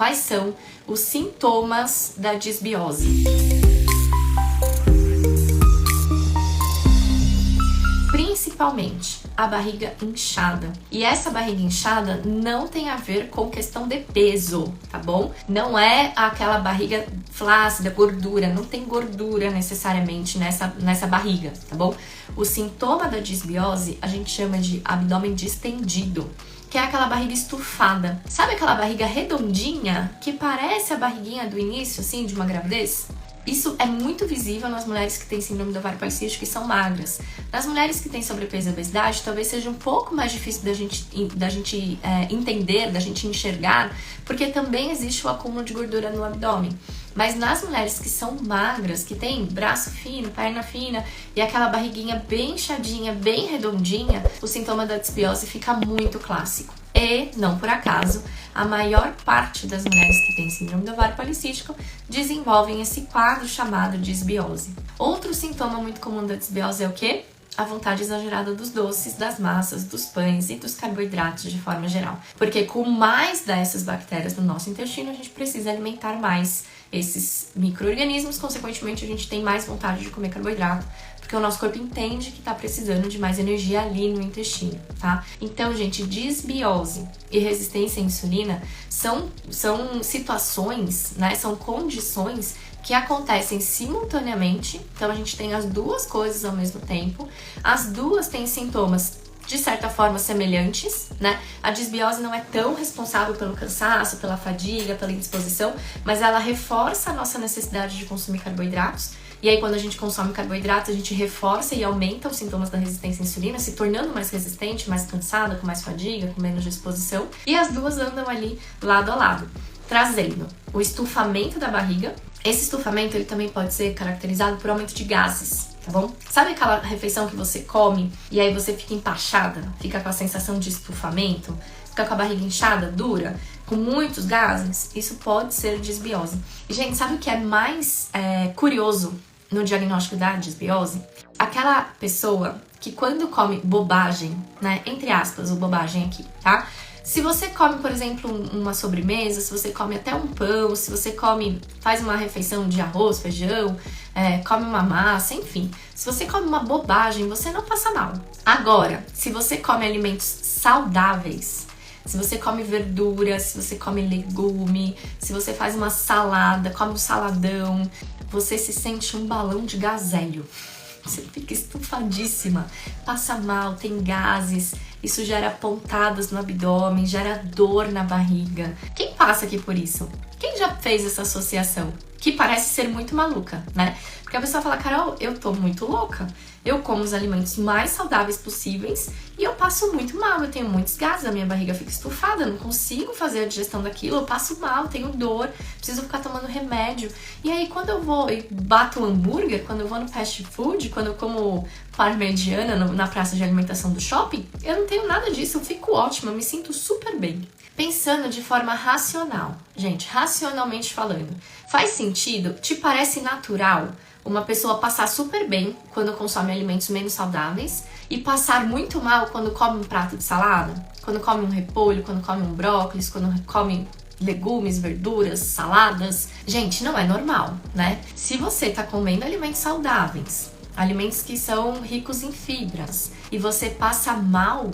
quais são os sintomas da disbiose. Principalmente a barriga inchada. E essa barriga inchada não tem a ver com questão de peso, tá bom? Não é aquela barriga flácida, gordura, não tem gordura necessariamente nessa barriga, tá bom? O sintoma da disbiose a gente chama de abdômen distendido, que é aquela barriga estufada. Sabe aquela barriga redondinha que parece a barriguinha do início, assim, de uma gravidez? Isso é muito visível nas mulheres que têm síndrome do ovário policístico e são magras. Nas mulheres que têm sobrepeso e obesidade, talvez seja um pouco mais difícil da gente entender, da gente enxergar, porque também existe o acúmulo de gordura no abdômen. Mas nas mulheres que são magras, que têm braço fino, perna fina e aquela barriguinha bem inchadinha, bem redondinha, o sintoma da disbiose fica muito clássico. E, não por acaso, a maior parte das mulheres que têm síndrome do ovário policístico desenvolvem esse quadro chamado disbiose. Outro sintoma muito comum da disbiose é o quê? A vontade exagerada dos doces, das massas, dos pães e dos carboidratos de forma geral. Porque com mais dessas bactérias no nosso intestino, a gente precisa alimentar mais esses micro-organismos, consequentemente a gente tem mais vontade de comer carboidrato, porque o nosso corpo entende que está precisando de mais energia ali no intestino, tá? Então, gente, disbiose e resistência à insulina são situações, né? São condições que acontecem simultaneamente. Então, a gente tem as duas coisas ao mesmo tempo. As duas têm sintomas de certa forma semelhantes, né? A disbiose não é tão responsável pelo cansaço, pela fadiga, pela indisposição, mas ela reforça a nossa necessidade de consumir carboidratos. E aí, quando a gente consome carboidratos, a gente reforça e aumenta os sintomas da resistência à insulina, se tornando mais resistente, mais cansada, com mais fadiga, com menos disposição. E as duas andam ali lado a lado, trazendo o estufamento da barriga. Esse estufamento ele também pode ser caracterizado por aumento de gases, tá bom? Sabe aquela refeição que você come e aí você fica empachada, fica com a sensação de estufamento, fica com a barriga inchada, dura, com muitos gases? Isso pode ser disbiose. E, gente, sabe o que é mais curioso no diagnóstico da disbiose? Aquela pessoa que quando come bobagem, né, entre aspas, o bobagem aqui, tá? Se você come, por exemplo, uma sobremesa, se você come até um pão, se você faz uma refeição de arroz, feijão, come uma massa, enfim. Se você come uma bobagem, você não passa mal. Agora, se você come alimentos saudáveis, se você come verdura, se você come legume, se você faz uma salada, come um saladão, você se sente um balão de gás hélio. Você fica estufadíssima, passa mal, tem gases, isso gera pontadas no abdômen, gera dor na barriga. Quem passa aqui por isso? Quem já fez essa associação? Que parece ser muito maluca, né? Porque a pessoa fala, Carol, eu tô muito louca. Eu como os alimentos mais saudáveis possíveis e eu passo muito mal, eu tenho muitos gases, a minha barriga fica estufada, eu não consigo fazer a digestão daquilo, eu passo mal, tenho dor, preciso ficar tomando remédio. E aí quando eu vou e bato o hambúrguer, quando eu vou no fast food, quando eu como parmegiana na praça de alimentação do shopping, eu não tenho nada disso, eu fico ótima, eu me sinto super bem. Pensando de forma racional, gente, racionalmente falando, faz sentido? Te parece natural uma pessoa passar super bem quando consome alimentos menos saudáveis e passar muito mal quando come um prato de salada, quando come um repolho, quando come um brócolis, quando come legumes, verduras, saladas? Gente, não é normal, né? Se você tá comendo alimentos saudáveis, alimentos que são ricos em fibras, e você passa mal,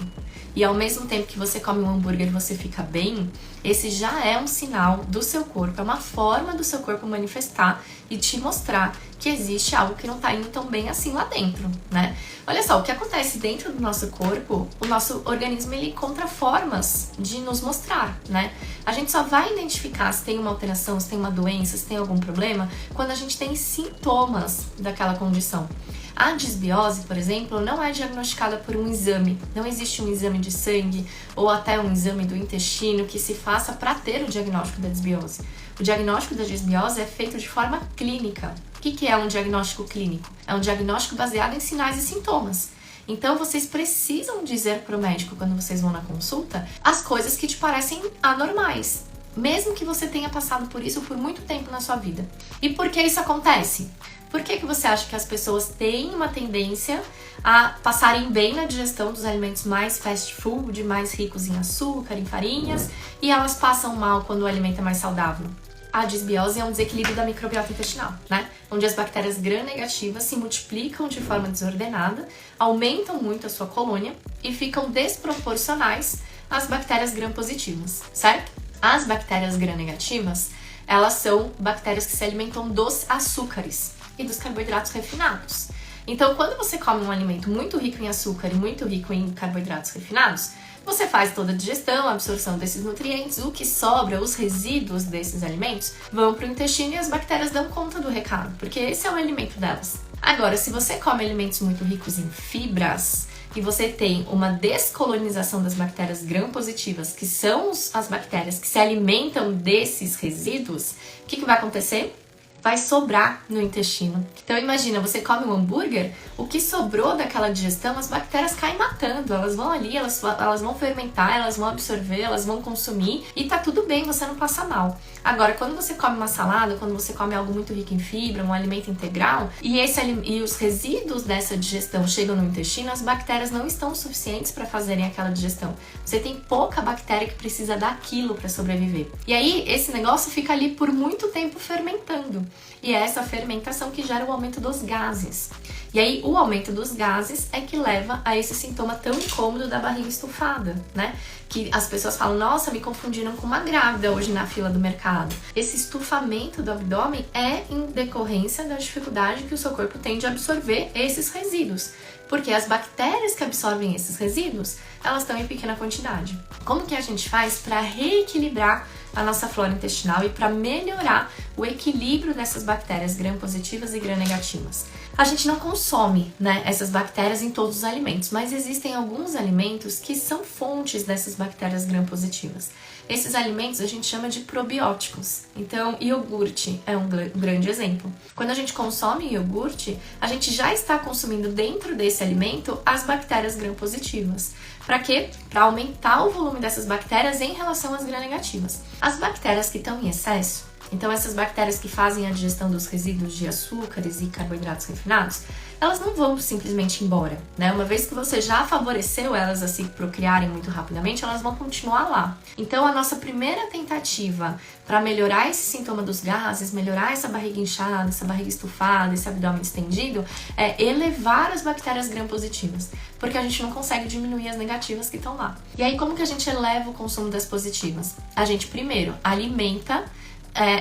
e ao mesmo tempo que você come um hambúrguer você fica bem, esse já é um sinal do seu corpo, é uma forma do seu corpo manifestar e te mostrar que existe algo que não tá indo tão bem assim lá dentro, né? Olha só, o que acontece dentro do nosso corpo, o nosso organismo ele encontra formas de nos mostrar, né? A gente só vai identificar se tem uma alteração, se tem uma doença, se tem algum problema, quando a gente tem sintomas daquela condição. A disbiose, por exemplo, não é diagnosticada por um exame. Não existe um exame de sangue ou até um exame do intestino que se faça para ter o diagnóstico da disbiose. O diagnóstico da disbiose é feito de forma clínica. O que é um diagnóstico clínico? É um diagnóstico baseado em sinais e sintomas. Então, vocês precisam dizer para o médico, quando vocês vão na consulta, as coisas que te parecem anormais, mesmo que você tenha passado por isso por muito tempo na sua vida. E por que isso acontece? Por que você acha que as pessoas têm uma tendência a passarem bem na digestão dos alimentos mais fast food, mais ricos em açúcar, em farinhas, e elas passam mal quando o alimento é mais saudável? A disbiose é um desequilíbrio da microbiota intestinal, né? Onde as bactérias gram-negativas se multiplicam de forma desordenada, aumentam muito a sua colônia e ficam desproporcionais às bactérias gram-positivas, certo? As bactérias gram-negativas, elas são bactérias que se alimentam dos açúcares e dos carboidratos refinados. Então, quando você come um alimento muito rico em açúcar e muito rico em carboidratos refinados, você faz toda a digestão, a absorção desses nutrientes, o que sobra, os resíduos desses alimentos, vão para o intestino e as bactérias dão conta do recado, porque esse é o alimento delas. Agora, se você come alimentos muito ricos em fibras e você tem uma descolonização das bactérias gram-positivas, que são as bactérias que se alimentam desses resíduos, o que vai acontecer? Vai sobrar no intestino. Então imagina, você come um hambúrguer, o que sobrou daquela digestão, as bactérias caem matando, elas vão ali, elas vão fermentar, elas vão absorver, elas vão consumir e tá tudo bem, você não passa mal. Agora, quando você come uma salada, quando você come algo muito rico em fibra, um alimento integral, e os resíduos dessa digestão chegam no intestino, as bactérias não estão suficientes para fazerem aquela digestão. Você tem pouca bactéria que precisa daquilo para sobreviver. E aí, esse negócio fica ali por muito tempo fermentando. E é essa fermentação que gera o aumento dos gases. E aí, o aumento dos gases é que leva a esse sintoma tão incômodo da barriga estufada, né? Que as pessoas falam, nossa, me confundiram com uma grávida hoje na fila do mercado. Esse estufamento do abdômen é em decorrência da dificuldade que o seu corpo tem de absorver esses resíduos. Porque as bactérias que absorvem esses resíduos, elas estão em pequena quantidade. Como que a gente faz para reequilibrar a nossa flora intestinal e para melhorar o equilíbrio dessas bactérias gram-positivas e gram-negativas? A gente não consome, né, essas bactérias em todos os alimentos, mas existem alguns alimentos que são fontes dessas bactérias gram-positivas. Esses alimentos a gente chama de probióticos. Então, iogurte é um grande exemplo. Quando a gente consome iogurte, a gente já está consumindo dentro desse alimento as bactérias gram-positivas. Para quê? Para aumentar o volume dessas bactérias em relação às gram-negativas. As bactérias que estão em excesso, então essas bactérias que fazem a digestão dos resíduos de açúcares e carboidratos refinados, elas não vão simplesmente embora, né? Uma vez que você já favoreceu elas a se procriarem muito rapidamente, elas vão continuar lá. Então a nossa primeira tentativa para melhorar esse sintoma dos gases, melhorar essa barriga inchada, essa barriga estufada, esse abdômen estendido, é elevar as bactérias gram-positivas, porque a gente não consegue diminuir as negativas que estão lá. E aí como que a gente eleva o consumo das positivas? A gente primeiro alimenta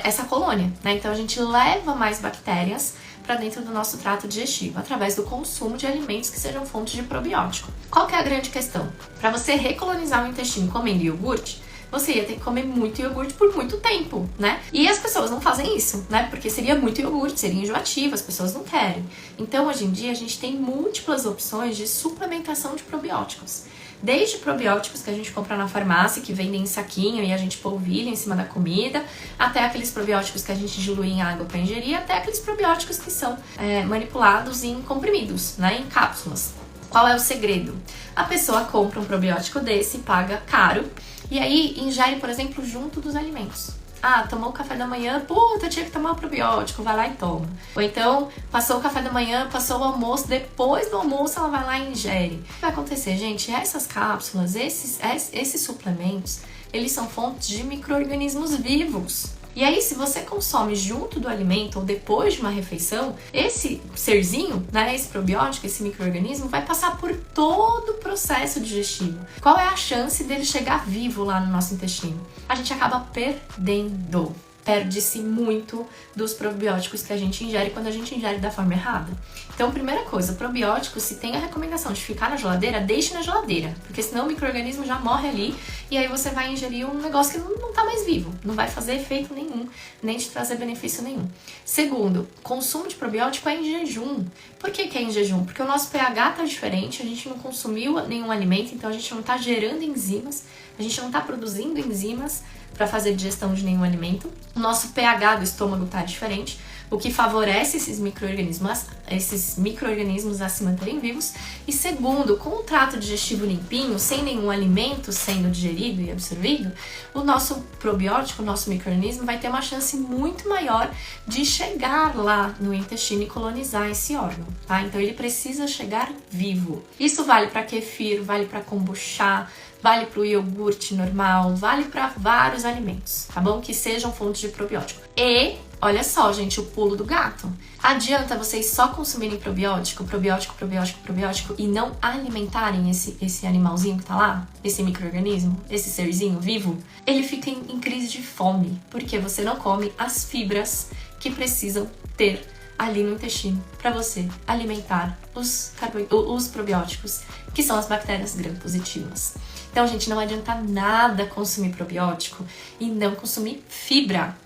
essa colônia, né? Então a gente leva mais bactérias para dentro do nosso trato digestivo, através do consumo de alimentos que sejam fontes de probiótico. Qual que é a grande questão? Para você recolonizar o intestino comendo iogurte, você ia ter que comer muito iogurte por muito tempo, né? E as pessoas não fazem isso, né? Porque seria muito iogurte, seria enjoativo, as pessoas não querem. Então, hoje em dia, a gente tem múltiplas opções de suplementação de probióticos. Desde probióticos que a gente compra na farmácia, que vendem em saquinho e a gente polvilha em cima da comida, até aqueles probióticos que a gente dilui em água para ingerir, até aqueles probióticos que são manipulados em comprimidos, né, em cápsulas. Qual é o segredo? A pessoa compra um probiótico desse, paga caro, e aí ingere, por exemplo, junto dos alimentos. Ah, tomou o café da manhã, puta, tinha que tomar o probiótico, vai lá e toma. Ou então, passou o café da manhã, passou o almoço, depois do almoço ela vai lá e ingere. O que vai acontecer, gente? Essas cápsulas, esses suplementos, eles são fontes de micro-organismos vivos. E aí, se você consome junto do alimento ou depois de uma refeição, esse serzinho, né, esse probiótico, esse micro-organismo, vai passar por todo o processo digestivo. Qual é a chance dele chegar vivo lá no nosso intestino? A gente acaba perdendo. Perde-se muito dos probióticos que a gente ingere quando a gente ingere da forma errada. Então, primeira coisa, probiótico, se tem a recomendação de ficar na geladeira, deixe na geladeira, porque senão o micro-organismo já morre ali e aí você vai ingerir um negócio que não tá mais vivo, não vai fazer efeito nenhum, nem te trazer benefício nenhum. Segundo, consumo de probiótico é em jejum. Por que é em jejum? Porque o nosso pH tá diferente, a gente não consumiu nenhum alimento, então a gente não tá gerando enzimas, a gente não tá produzindo enzimas para fazer digestão de nenhum alimento. O nosso pH do estômago tá diferente. o que favorece esses micro-organismos a se manterem vivos. E segundo, com o trato digestivo limpinho, sem nenhum alimento sendo digerido e absorvido, o nosso probiótico, o nosso micro-organismo vai ter uma chance muito maior de chegar lá no intestino e colonizar esse órgão, tá? Então ele precisa chegar vivo. Isso vale para kefir, vale para kombucha, vale para o iogurte normal, vale para vários alimentos, tá bom? Que sejam fontes de probiótico. E, olha só, gente, o pulo do gato. Adianta vocês só consumirem probiótico e não alimentarem esse animalzinho que tá lá? Esse micro-organismo, esse serzinho vivo? Ele fica em crise de fome, porque você não come as fibras que precisam ter ali no intestino para você alimentar os probióticos, que são as bactérias gram-positivas. Então, gente, não adianta nada consumir probiótico e não consumir fibra.